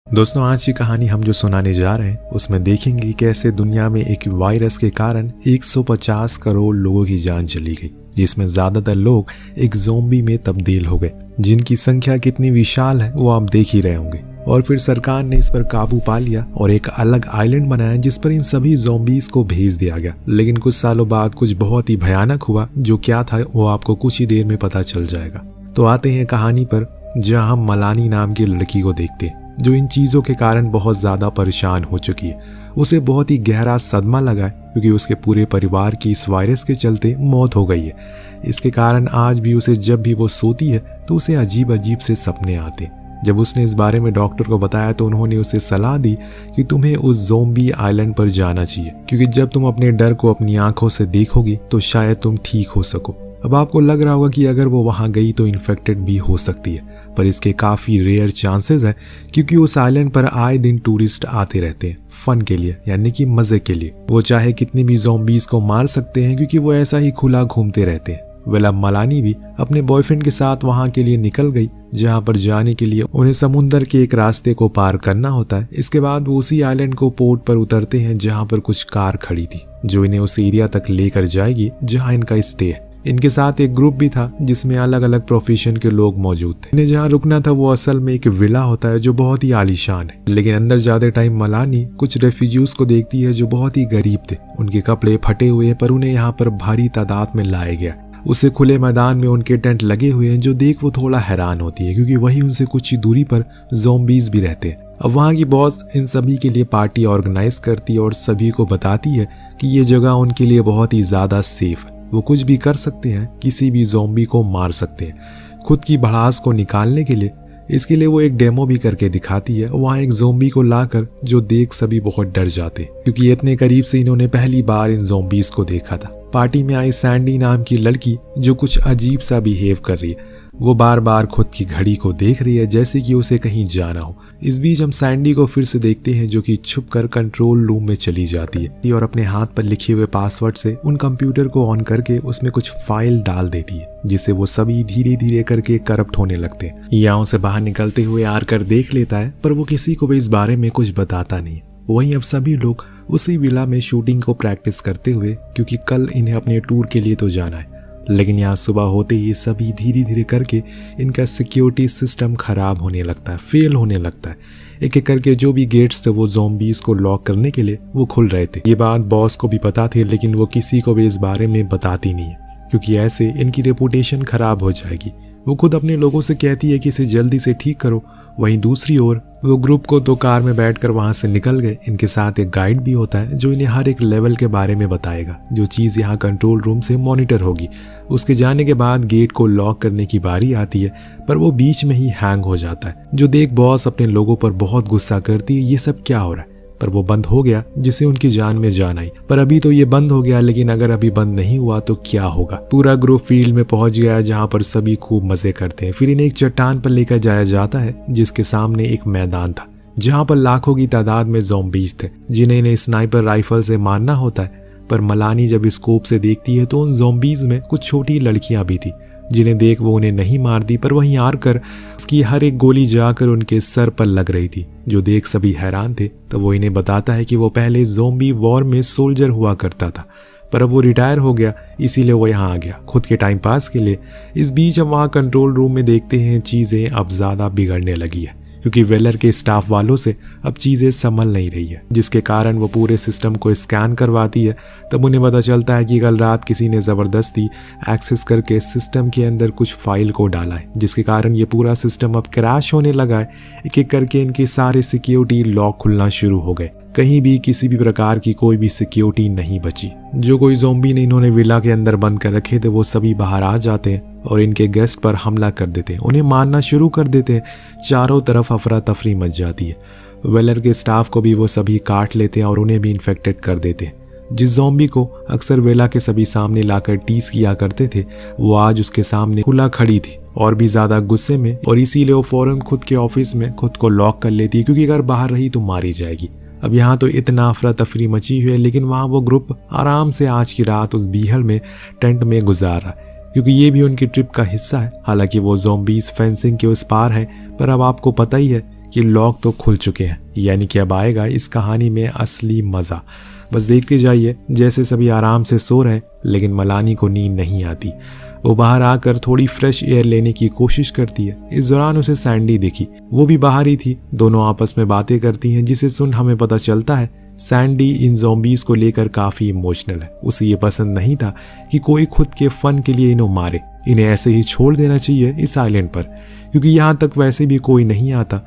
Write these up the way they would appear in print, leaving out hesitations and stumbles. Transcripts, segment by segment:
दोस्तों, आज की कहानी हम जो सुनाने जा रहे हैं उसमें देखेंगे कि कैसे दुनिया में एक वायरस के कारण 150 करोड़ लोगों की जान चली गई, जिसमें ज्यादातर लोग एक ज़ोंबी में तब्दील हो गए, जिनकी संख्या कितनी विशाल है वो आप देख ही रहे होंगे। और फिर सरकार ने इस पर काबू पा लिया और एक अलग आइलैंड बनाया जिस पर इन सभी ज़ोंबीज को भेज दिया गया। लेकिन कुछ सालों बाद कुछ बहुत ही भयानक हुआ, जो क्या था वो आपको कुछ ही देर में पता चल जाएगा। तो आते हैं कहानी पर, जहाँ हम मलानी नाम की लड़की को देखते हैं जो इन चीज़ों के कारण बहुत ज़्यादा परेशान हो चुकी है। उसे बहुत ही गहरा सदमा लगा है क्योंकि उसके पूरे परिवार की इस वायरस के चलते मौत हो गई है। इसके कारण आज भी उसे जब भी वो सोती है तो उसे अजीब अजीब से सपने आते हैं। जब उसने इस बारे में डॉक्टर को बताया तो उन्होंने उसे सलाह दी कि तुम्हें उस ज़ोंबी आइलैंड पर जाना चाहिए, क्योंकि जब तुम अपने डर को अपनी आंखों से देखोगी तो शायद तुम ठीक हो सको। अब आपको लग रहा होगा कि अगर वो वहां गई तो इन्फेक्टेड भी हो सकती है, पर इसके काफ़ी रेयर चांसेस हैं क्योंकि उस आइलैंड पर आए दिन टूरिस्ट आते रहते हैं फन के लिए, यानी कि मज़े के लिए। वो चाहे कितनी भी ज़ोंबीज को मार सकते हैं क्योंकि वो ऐसा ही खुला घूमते रहते हैं। वेल, अब मलानी भी अपने बॉयफ्रेंड के साथ वहां के लिए निकल गई, जहां पर जाने के लिए उन्हें समुंदर के एक रास्ते को पार करना होता है। इसके बाद वो उसी आइलैंड को पोर्ट पर उतरते हैं जहां पर कुछ कार खड़ी थी जो इन्हें उस एरिया तक लेकर जाएगी जहां इनका स्टे है। इनके साथ एक ग्रुप भी था जिसमें अलग अलग प्रोफेशन के लोग मौजूद थे। इन्हें जहाँ रुकना था वो असल में एक विला होता है जो बहुत ही आलीशान है। लेकिन अंदर जाते टाइम मलानी कुछ रेफ्यूजीज को देखती है जो बहुत ही गरीब थे। उनके कपड़े फटे हुए पर उन्हें यहाँ पर भारी तादाद में लाया गया। उसे खुले मैदान में उनके टेंट लगे हुए हैं, जो देख वो थोड़ा हैरान होती है क्योंकि वही उनसे कुछ ही दूरी पर ज़ोंबीज भी रहते हैं। अब वहाँ की बॉस इन सभी के लिए पार्टी ऑर्गेनाइज करती है और सभी को बताती है कि ये जगह उनके लिए बहुत ही ज़्यादा सेफ है। वो कुछ भी कर सकते हैं, किसी भी ज़ोंबी को मार सकते हैं खुद की भड़ास को निकालने के लिए। इसके लिए वो एक डेमो भी करके दिखाती है, वहाँ एक ज़ोंबी को लाकर, जो देख सभी बहुत डर जाते क्योंकि इतने करीब से इन्होंने पहली बार इन ज़ोंबीज को देखा था। पार्टी में आई सैंडी नाम की लड़की जो कुछ अजीब सा बिहेव कर रही है। वो बार बार खुद की घड़ी को देख रही है जैसे कि उसे कहीं जाना हो। इस बीच हम सैंडी को फिर से देखते हैं जो कि छुपकर कंट्रोल रूम में चली जाती है और अपने हाथ पर लिखे हुए पासवर्ड से उन कंप्यूटर को ऑन करके उसमें कुछ फाइल डाल देती है, जिससे वो सभी धीरे धीरे करके करप्ट होने लगते हैं। यहाँ से बाहर निकलते हुए आकर देख लेता है, पर वो किसी को भी इस बारे में कुछ बताता नहीं। वहीं अब सभी लोग उसी विला में शूटिंग को प्रैक्टिस करते हुए, क्योंकि कल इन्हें अपने टूर के लिए तो जाना है। लेकिन यहाँ सुबह होते ही सभी धीरे धीरे करके इनका सिक्योरिटी सिस्टम खराब होने लगता है, फेल होने लगता है। एक एक करके जो भी गेट्स थे वो ज़ोंबीज को लॉक करने के लिए वो खुल रहे थे। ये बात बॉस को भी पता थी, लेकिन वो किसी को भी इस बारे में बताती नहीं है क्योंकि ऐसे इनकी रेपुटेशन खराब हो जाएगी। वो खुद अपने लोगों से कहती है कि इसे जल्दी से ठीक करो। वहीं दूसरी ओर वो ग्रुप को तो कार में बैठकर वहां से निकल गए। इनके साथ एक गाइड भी होता है जो इन्हें हर एक लेवल के बारे में बताएगा, जो चीज़ यहाँ कंट्रोल रूम से मॉनिटर होगी। उसके जाने के बाद गेट को लॉक करने की बारी आती है, पर वो बीच में ही हैंग हो जाता है, जो देख बॉस अपने लोगों पर बहुत गुस्सा करती है। ये सब क्या हो रहा है? पर वो बंद हो गया जिससे उनकी जान में जान आई। पर अभी तो ये बंद हो गया, लेकिन अगर अभी बंद नहीं हुआ तो क्या होगा? पूरा ग्रुप फील्ड में पहुंच गया जहां पर सभी खूब मजे करते हैं। फिर इन्हें एक चट्टान पर लेकर जाया जाता है जिसके सामने एक मैदान था जहां पर लाखों की तादाद में ज़ोंबीज थे जिन्हें इन्हें स्नाइपर राइफल से मारना होता है। पर मलानी जब स्कोप से देखती है तो उन ज़ोंबीज में कुछ छोटी लड़कियां भी थी जिन्हें देख वो उन्हें नहीं मारती, पर वहीं आकर उसकी हर एक गोली जाकर उनके सर पर लग रही थी, जो देख सभी हैरान थे। तो वो इन्हें बताता है कि वो पहले ज़ोंबी वॉर में सोल्जर हुआ करता था, पर अब वो रिटायर हो गया, इसीलिए वो यहाँ आ गया खुद के टाइम पास के लिए। इस बीच हम वहाँ कंट्रोल रूम में देखते हैं चीज़ें अब ज़्यादा बिगड़ने लगी है क्योंकि वेलर के स्टाफ वालों से अब चीज़ें संभल नहीं रही है, जिसके कारण वो पूरे सिस्टम को स्कैन करवाती है। तब उन्हें पता चलता है कि कल रात किसी ने ज़बरदस्ती एक्सेस करके सिस्टम के अंदर कुछ फाइल को डाला है, जिसके कारण ये पूरा सिस्टम अब क्रैश होने लगा है। एक एक करके इनके सारे सिक्योरिटी लॉक खुलना शुरू हो गए। कहीं भी किसी भी प्रकार की कोई भी सिक्योरिटी नहीं बची। जो कोई ज़ोंबी ने इन्होंने विला के अंदर बंद कर रखे थे वो सभी बाहर आ जाते हैं और इनके गेस्ट पर हमला कर देते हैं, उन्हें मारना शुरू कर देते हैं। चारों तरफ अफरा तफरी मच जाती है। वेलर के स्टाफ को भी वो सभी काट लेते हैं और उन्हें भी इन्फेक्टेड कर देते हैं। जिस ज़ोंबी को अक्सर वेला के सभी सामने लाकर टीस किया करते थे वो आज उसके सामने खुला खड़ी थी और भी ज़्यादा गुस्से में, और इसीलिए वो फौरन खुद के ऑफिस में खुद को लॉक कर लेती है क्योंकि अगर बाहर रही तो मारी जाएगी। अब यहाँ तो इतना अफरा तफरी मची हुई है, लेकिन वहाँ वो ग्रुप आराम से आज की रात उस बीहल में टेंट में गुजार रहा है क्योंकि ये भी उनकी ट्रिप का हिस्सा है। हालांकि वो ज़ोंबीज फेंसिंग के उस पार है, पर अब आपको पता ही है कि लॉक तो खुल चुके हैं, यानी कि अब आएगा इस कहानी में असली मजा। बस देखते जाइए जैसे सभी आराम से सो रहे हैं, लेकिन मलानी को नींद नहीं आती। वो बाहर आकर थोड़ी फ्रेश एयर लेने की कोशिश करती है। इस दौरान उसे सैंडी दिखी, वो भी बाहर ही थी। दोनों आपस में बातें करती हैं, जिसे सुन हमें पता चलता है सैंडी इन ज़ॉम्बीज़ को लेकर काफ़ी इमोशनल है। उसे ये पसंद नहीं था कि कोई खुद के फन के लिए इन्हें मारे, इन्हें ऐसे ही छोड़ देना चाहिए इस आइलैंड पर, क्योंकि यहाँ तक वैसे भी कोई नहीं आता।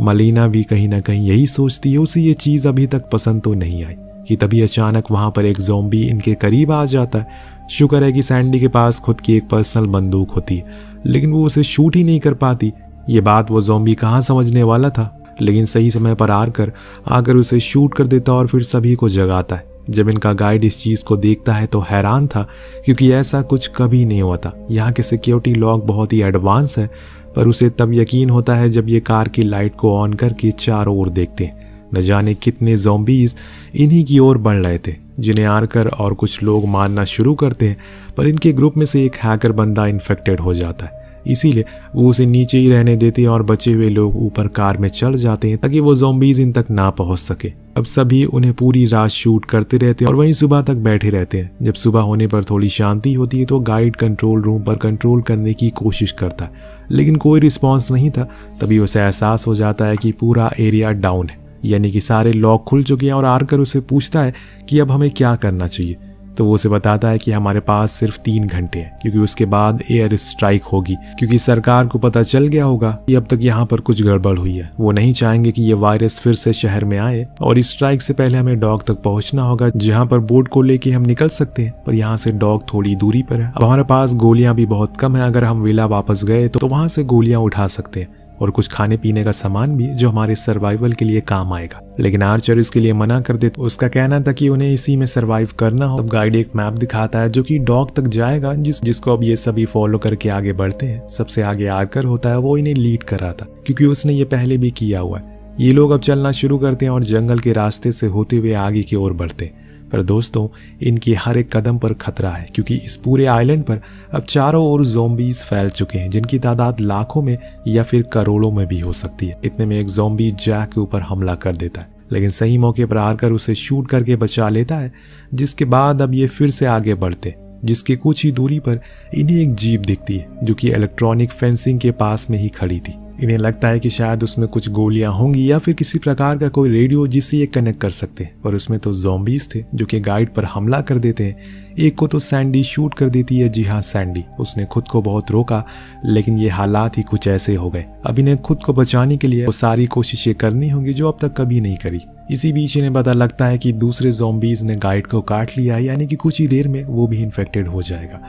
मलीना भी कहीं ना कहीं यही सोचती है। उसे ये चीज़ अभी तक पसंद तो नहीं आई कि तभी अचानक वहाँ पर एक ज़ॉम्बी इनके करीब आ जाता है। शुक्र है कि सैंडी के पास खुद की एक पर्सनल बंदूक होती है, लेकिन वो उसे शूट ही नहीं कर पाती। ये बात वो ज़ॉम्बी कहाँ समझने वाला था, लेकिन सही समय पर आकर उसे शूट कर देता और फिर सभी को जगाता है। जब इनका गाइड इस चीज़ को देखता है तो हैरान था, क्योंकि ऐसा कुछ कभी नहीं होता। यहाँ के सिक्योरिटी लॉक बहुत ही एडवांस है, पर उसे तब यकीन होता है जब ये कार की लाइट को ऑन करके चारों ओर देखते हैं। न जाने कितने ज़ॉम्बीज़ इन्हीं की ओर बढ़ रहे थे, जिन्हें आकर और कुछ लोग मारना शुरू करते हैं। पर इनके ग्रुप में से एक हैकर बंदा इन्फेक्टेड हो जाता है, इसीलिए वो उसे नीचे ही रहने देते हैं और बचे हुए लोग ऊपर कार में चढ़ जाते हैं ताकि वो ज़ॉम्बीज़ इन तक ना पहुंच सके। अब सभी उन्हें पूरी रात शूट करते रहते हैं और वहीं सुबह तक बैठे रहते हैं। जब सुबह होने पर थोड़ी शांति होती है तो गाइड कंट्रोल रूम पर कंट्रोल करने की कोशिश करता है, लेकिन कोई रिस्पॉन्स नहीं था। तभी उसे एहसास हो जाता है कि पूरा एरिया डाउन है, यानी कि सारे लॉक खुल चुके हैं। और आकर उसे पूछता है कि अब हमें क्या करना चाहिए, तो वो उसे बताता है कि हमारे पास सिर्फ 3 घंटे हैं, क्योंकि उसके बाद एयर स्ट्राइक होगी, क्योंकि सरकार को पता चल गया होगा कि अब तक यहाँ पर कुछ गड़बड़ हुई है। वो नहीं चाहेंगे कि ये वायरस फिर से शहर में आए, और इस स्ट्राइक से पहले हमें डॉक तक पहुंचना होगा, जहाँ पर बोट को लेके हम निकल सकते हैं। पर यहाँ से डॉक थोड़ी दूरी पर है। अब हमारे पास गोलियां भी बहुत कम है। अगर हम विला वापस गए तो वहां से गोलियां उठा सकते हैं, और कुछ खाने पीने का सामान भी जो हमारे सर्वाइवल के लिए काम आएगा। लेकिन आर्चर इसके लिए मना कर देते। उसका कहना था कि उन्हें इसी में सर्वाइव करना हो। अब गाइड एक मैप दिखाता है जो कि डॉक तक जाएगा, जिसको अब ये सभी फॉलो करके आगे बढ़ते हैं। सबसे आगे आकर होता है, वो इन्हें लीड कर रहा था, क्योंकि उसने ये पहले भी किया हुआ है। ये लोग अब चलना शुरू करते हैं और जंगल के रास्ते से होते हुए आगे की ओर बढ़ते हैं। पर दोस्तों, इनकी हर एक कदम पर खतरा है, क्योंकि इस पूरे आइलैंड पर अब चारों ओर ज़ॉम्बीज़ फैल चुके हैं, जिनकी तादाद लाखों में या फिर करोड़ों में भी हो सकती है। इतने में एक ज़ॉम्बी जैक के ऊपर हमला कर देता है, लेकिन सही मौके पर आकर उसे शूट करके बचा लेता है। जिसके बाद अब ये फिर से आगे बढ़ते, जिसके कुछ ही दूरी पर इन्हें एक जीप दिखती है, जो कि इलेक्ट्रॉनिक फेंसिंग के पास में ही खड़ी थी। इन्हें लगता है कि शायद उसमें कुछ गोलियां होंगी या फिर किसी प्रकार का कोई रेडियो जिससे ये कनेक्ट कर सकते हैं, और उसमें तो ज़ॉम्बीज़ थे जो कि गाइड पर हमला कर देते हैं। एक को तो सैंडी शूट कर देती है। जी हाँ, सैंडी। उसने खुद को बहुत रोका, लेकिन ये हालात ही कुछ ऐसे हो गए। अब इन्हें खुद को बचाने के लिए वो सारी कोशिशें करनी होंगी जो अब तक कभी नहीं करी। इसी बीच इन्हें पता लगता है कि दूसरे ज़ॉम्बीज़ ने गाइड को काट लिया है, यानी कि कुछ ही देर में वो भी इन्फेक्टेड हो जाएगा।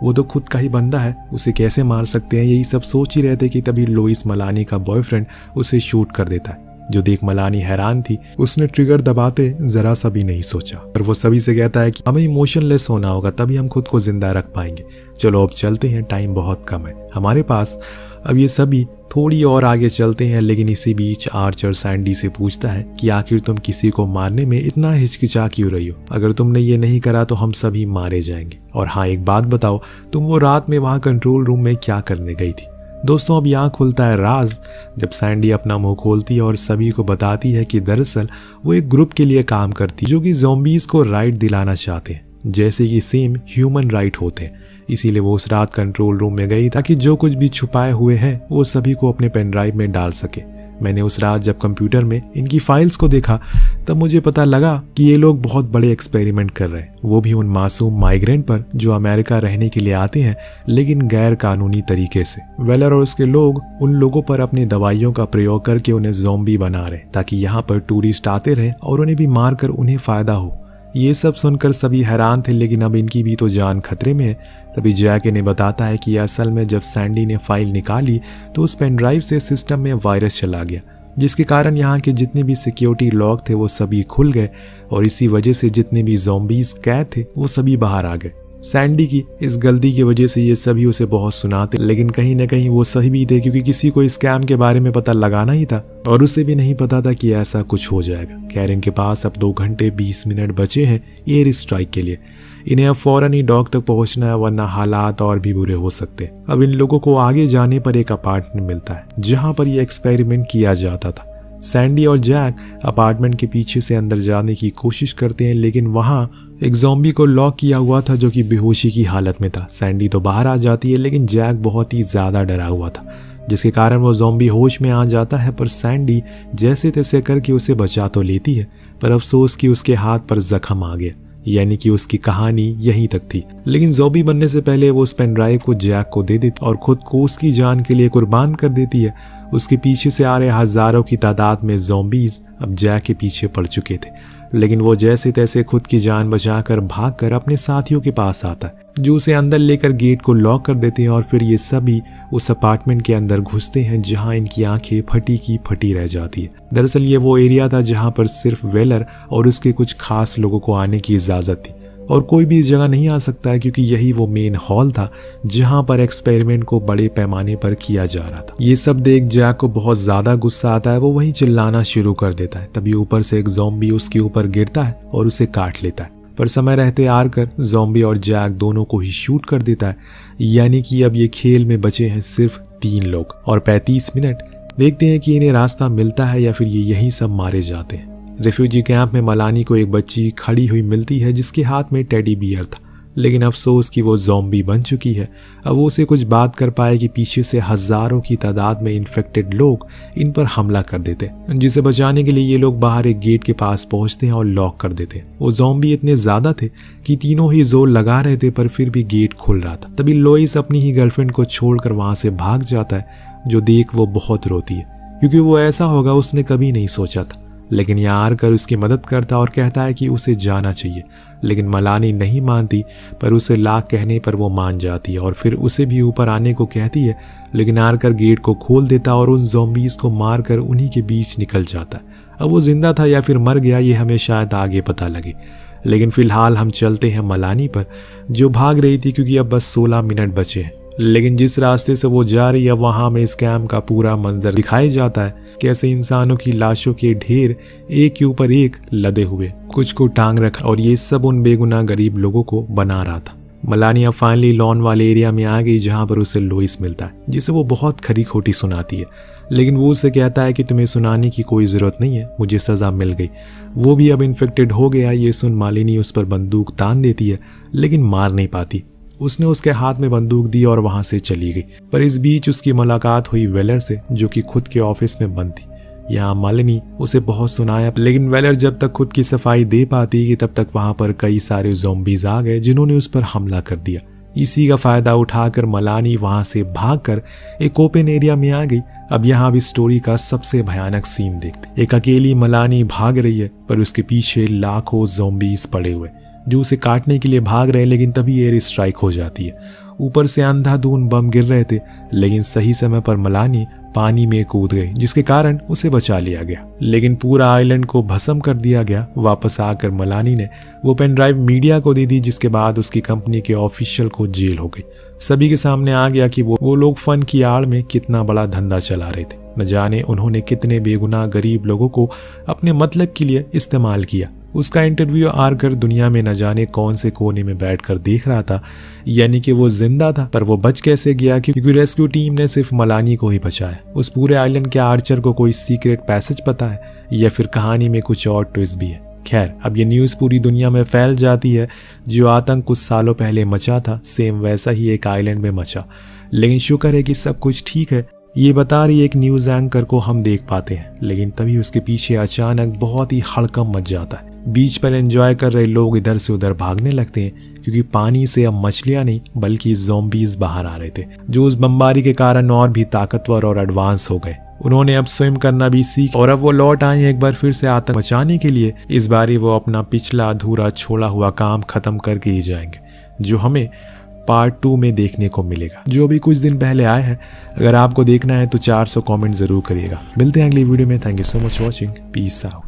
वो तो खुद का ही बंदा है, उसे कैसे मार सकते हैं, यही सब सोच ही रहे थे कि तभी लोइस, मलानी का बॉयफ्रेंड, उसे शूट कर देता है। जो देख मलानी हैरान थी। उसने ट्रिगर दबाते जरा सा भी नहीं सोचा, पर वो सभी से कहता है कि हमें इमोशनलेस होना होगा, तभी हम खुद को जिंदा रख पाएंगे। चलो अब चलते हैं, टाइम बहुत कम है हमारे पास। अब ये सभी थोड़ी और आगे चलते हैं, लेकिन इसी बीच आर्चर सैंडी से पूछता है कि आखिर तुम किसी को मारने में इतना हिचकिचा क्यों रही हो? अगर तुमने ये नहीं करा तो हम सभी मारे जाएंगे। और हाँ, एक बात बताओ, तुम वो रात में वहां कंट्रोल रूम में क्या करने गई थी? दोस्तों, अब यहाँ खुलता है राज, जब सैंडी अपना मुंह खोलती है और सभी को बताती है कि दरअसल वो एक ग्रुप के लिए काम करती है जो कि ज़ॉम्बीज़ को राइट दिलाना चाहते हैं, जैसे कि सेम ह्यूमन राइट होते हैं। इसीलिए वो उस रात कंट्रोल रूम में गई ताकि जो कुछ भी छुपाए हुए हैं वो सभी को अपने पेन ड्राइव में डाल सके। मैंने उस रात जब कंप्यूटर में इनकी फाइल्स को देखा तब मुझे पता लगा कि ये लोग बहुत बड़े एक्सपेरिमेंट कर रहे हैं, वो भी उन मासूम माइग्रेंट पर जो अमेरिका रहने के लिए आते हैं लेकिन गैर कानूनी तरीके से। वेलर और उसके लोग उन लोगों पर अपनी दवाइयों का प्रयोग करके उन्हें ज़ॉम्बी बना रहे ताकि यहाँ पर टूरिस्ट आते रहे और उन्हें भी मारकर उन्हें फायदा हो। ये सब सुनकर सभी हैरान थे, लेकिन अब इनकी भी तो जान खतरे में है। तभी जैक इन्हें बताता है कि असल में जब सैंडी ने फाइल निकाली तो उस पेन ड्राइव से सिस्टम में वायरस चला गया, जिसके कारण यहाँ के जितने भी सिक्योरिटी लॉक थे वो सभी खुल गए और इसी वजह से जितने भी ज़ॉम्बीज़ कैद थे वो सभी बाहर आ गए। सैंडी की इस गलती की वजह से ये सभी उसे बहुत सुनाते, लेकिन कहीं ना कहीं वो सही भी थे क्योंकि किसी को स्कैम के बारे में पता लगाना ही था और उसे भी नहीं पता था कि ऐसा कुछ हो जाएगा। खैर, इनके पास अब 2 घंटे 20 मिनट बचे हैं एयर स्ट्राइक के लिए। इन्हें अब फौरन ही डॉग तक पहुंचना है वरना हालात और भी बुरे हो सकते हैं। अब इन लोगों को आगे जाने पर एक अपार्टमेंट मिलता है जहां पर यह एक्सपेरिमेंट किया जाता था। सैंडी और जैक अपार्टमेंट के पीछे से अंदर जाने की कोशिश करते हैं, लेकिन वहां एक ज़ॉम्बी को लॉक किया हुआ था जो कि बेहोशी की हालत में था। सैंडी तो बाहर आ जाती है, लेकिन जैक बहुत ही ज्यादा डरा हुआ था, जिसके कारण वो ज़ॉम्बी होश में आ जाता है। पर सैंडी जैसे तैसे करके उसे बचा तो लेती है, पर अफसोस कि उसके हाथ पर जख्म आ गया, यानी कि उसकी कहानी यहीं तक थी। लेकिन ज़ॉम्बी बनने से पहले वो उस पेन ड्राइव को जैक को दे देती और खुद को उसकी जान के लिए कुर्बान कर देती है। उसके पीछे से आ रहे हजारों की तादाद में ज़ॉम्बीज अब जैक के पीछे पड़ चुके थे, लेकिन वो जैसे तैसे खुद की जान बचाकर भागकर अपने साथियों के पास आता है, जो उसे अंदर लेकर गेट को लॉक कर देते हैं। और फिर ये सभी उस अपार्टमेंट के अंदर घुसते हैं जहां इनकी आंखें फटी की फटी रह जाती है। दरअसल ये वो एरिया था जहां पर सिर्फ वेलर और उसके कुछ खास लोगों को आने की इजाजत थी, और कोई भी इस जगह नहीं आ सकता है, क्योंकि यही वो मेन हॉल था जहां पर एक्सपेरिमेंट को बड़े पैमाने पर किया जा रहा था। ये सब देख जैक को बहुत ज्यादा गुस्सा आता है, वो वहीं चिल्लाना शुरू कर देता है। तभी ऊपर से एक ज़ॉम्बी उसके ऊपर गिरता है और उसे काट लेता है, पर समय रहते आकर ज़ॉम्बी और जैक दोनों को ही शूट कर देता है, यानी कि अब ये खेल में बचे हैं सिर्फ 3 लोग। और 35 मिनट देखते हैं कि इन्हें रास्ता मिलता है या फिर ये यहीं सब मारे जाते हैं। रेफ्यूजी कैंप में मलानी को एक बच्ची खड़ी हुई मिलती है जिसके हाथ में टेडी बियर था, लेकिन अफसोस कि वो ज़ॉम्बी बन चुकी है। अब वो उसे कुछ बात कर पाए कि पीछे से हजारों की तादाद में इन्फेक्टेड लोग इन पर हमला कर देते, जिसे बचाने के लिए ये लोग बाहर एक गेट के पास पहुंचते हैं और लॉक कर देते हैं। वो ज़ॉम्बी इतने ज्यादा थे कि तीनों ही जोर लगा रहे थे, पर फिर भी गेट खुल रहा था। तभी लोइस अपनी ही गर्लफ्रेंड को छोड़कर वहां से भाग जाता है, जो देख वो बहुत रोती है, क्योंकि वो ऐसा होगा उसने कभी नहीं सोचा था। लेकिन यहाँ आकर उसकी मदद करता और कहता है कि उसे जाना चाहिए, लेकिन मलानी नहीं मानती, पर उसे लाख कहने पर वो मान जाती है और फिर उसे भी ऊपर आने को कहती है। लेकिन आकर गेट को खोल देता और उन ज़ॉम्बीज को मारकर उन्हीं के बीच निकल जाता है। अब वो जिंदा था या फिर मर गया ये हमें शायद आगे पता लगे, लेकिन फिलहाल हम चलते हैं मलानी पर, जो भाग रही थी क्योंकि अब बस 16 मिनट बचे हैं। लेकिन जिस रास्ते से वो जा रही है वहां में स्कैम का पूरा मंजर दिखाया जाता है, कैसे इंसानों की लाशों के ढेर एक के ऊपर एक लदे हुए, कुछ को टांग रखा, और ये सब उन बेगुनाह गरीब लोगों को बना रहा था। मलानी अब फाइनली लॉन वाले एरिया में आ गई जहां पर उसे लोइस मिलता है, जिसे वो बहुत खरी खोटी सुनाती है, लेकिन वो उसे कहता है कि तुम्हें सुनाने की कोई जरूरत नहीं है, मुझे सजा मिल गई। वो भी अब इन्फेक्टेड हो गया। ये सुन मालिनी उस पर बंदूक तान देती है, लेकिन मार नहीं पाती। उसने उसके हाथ में बंदूक दी और वहां से चली गई। पर इस बीच उसकी मुलाकात हुई वेलर से, जो कि खुद के ऑफिस में बंद थी। यहाँ मालिनी उसे बहुत सुनाया, लेकिन वेलर जब तक खुद की सफाई दे पाती कि तब तक वहां पर कई सारे ज़ॉम्बीज आ गए जिन्होंने उस पर हमला कर दिया। इसी का फायदा उठाकर मलानी वहां से भागकर एक ओपन एरिया में आ गई। अब यहाँ भी स्टोरी का सबसे भयानक सीन देखते। एक अकेली मलानी भाग रही है, पर उसके पीछे लाखों ज़ॉम्बीज पड़े हुए जो उसे काटने के लिए भाग रहे, लेकिन तभी एयर स्ट्राइक हो जाती है। ऊपर से अंधाधुंध बम गिर रहे थे, लेकिन सही समय पर मलानी पानी में कूद गई, जिसके कारण उसे बचा लिया गया। लेकिन पूरा आइलैंड को भस्म कर दिया गया। वापस आकर मलानी ने वो पेन ड्राइव मीडिया को दे दी, जिसके बाद उसकी कंपनी के ऑफिशियल को जेल हो गई। सभी के सामने आ गया कि वो लोग फन की आड़ में कितना बड़ा धंधा चला रहे थे। न जाने उन्होंने कितने बेगुनाह गरीब लोगों को अपने मतलब के लिए इस्तेमाल किया। उसका इंटरव्यू आकर दुनिया में न जाने कौन से कोने में बैठकर देख रहा था, यानी कि वो जिंदा था, पर वो बच कैसे गया, क्योंकि रेस्क्यू टीम ने सिर्फ मलानी को ही बचाया। उस पूरे आइलैंड के आर्चर को कोई सीक्रेट पैसेज पता है, या फिर कहानी में कुछ और ट्विस्ट भी है। खैर, अब ये न्यूज़ पूरी दुनिया में फैल जाती है। जो आतंक कुछ सालों पहले मचा था, सेम वैसा ही एक आइलैंड में मचा। लेकिन शुक्र है कि सब कुछ ठीक है, ये बता रही एक न्यूज़ एंकर को हम देख पाते हैं। लेकिन तभी उसके पीछे अचानक बहुत ही हड़कंप मच जाता है। बीच पर एंजॉय कर रहे लोग इधर से उधर भागने लगते हैं, क्योंकि पानी से अब मछलियां नहीं बल्कि ज़ॉम्बीज बाहर आ रहे थे, जो उस बमबारी के कारण और भी ताकतवर और एडवांस हो गए। उन्होंने अब स्विम करना भी सीख, और अब वो लौट आए एक बार फिर से आतंक मचाने के लिए। इस बारी वो अपना पिछला अधूरा छोड़ा हुआ काम खत्म करके ही जाएंगे, जो हमें पार्ट 2 में देखने को मिलेगा, जो अभी कुछ दिन पहले आया है। अगर आपको देखना है तो 400 कमेंट जरूर करिएगा। मिलते हैं अगली वीडियो में। Thank you so much watching. Peace out.